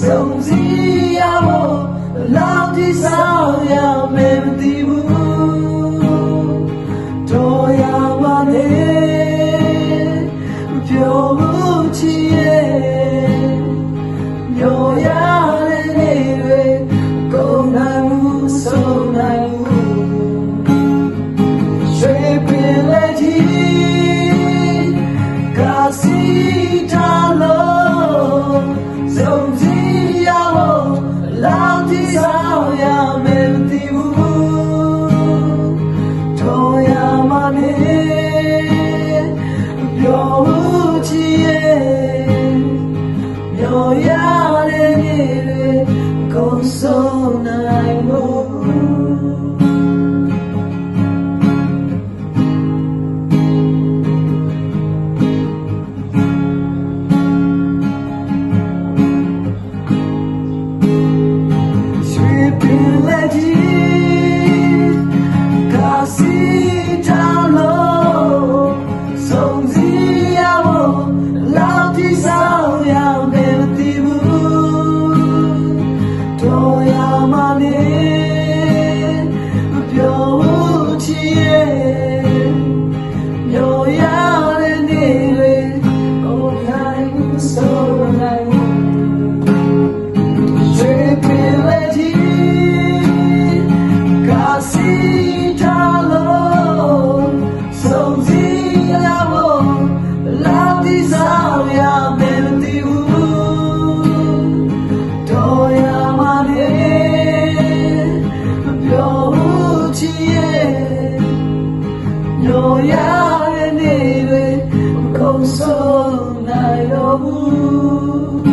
ဆုံးစီရဖို့လောက်ဒီဆောင်ရမယ်မသိဘူးတော်ရပါလေပြောဖို့ချီရဲ့ညောရတဲ့နေတွေကုန်နိုင်မှုဆုံးနိုင်မှုရွှေပင်လက်ကြီးကာစီထားလို့ဆုံးစီရဖို့လောက်ဒီဆောင်ရမယ်မသိဘူးတော်ရမှာနေပြောဖို့ချီရဲ့ညောရတဲ့နေတွေကုန်ဆုံးနိုင်ဖို့တော်ရမှာနေပြောဖို့ချီရဲ့ညောရတဲ့နေတွေကုန်နိုင်ဆုံးနိုင်ရွှေပင်လက်ကြီးကာစီထားလို့ဆုံးစီရဖို့လောက်ဒီဆောင်ရမယ်မသိဘူးတော်ရညောရတဲ့နေတွေကုန်ဆုံးနိုင်တော့ဘူး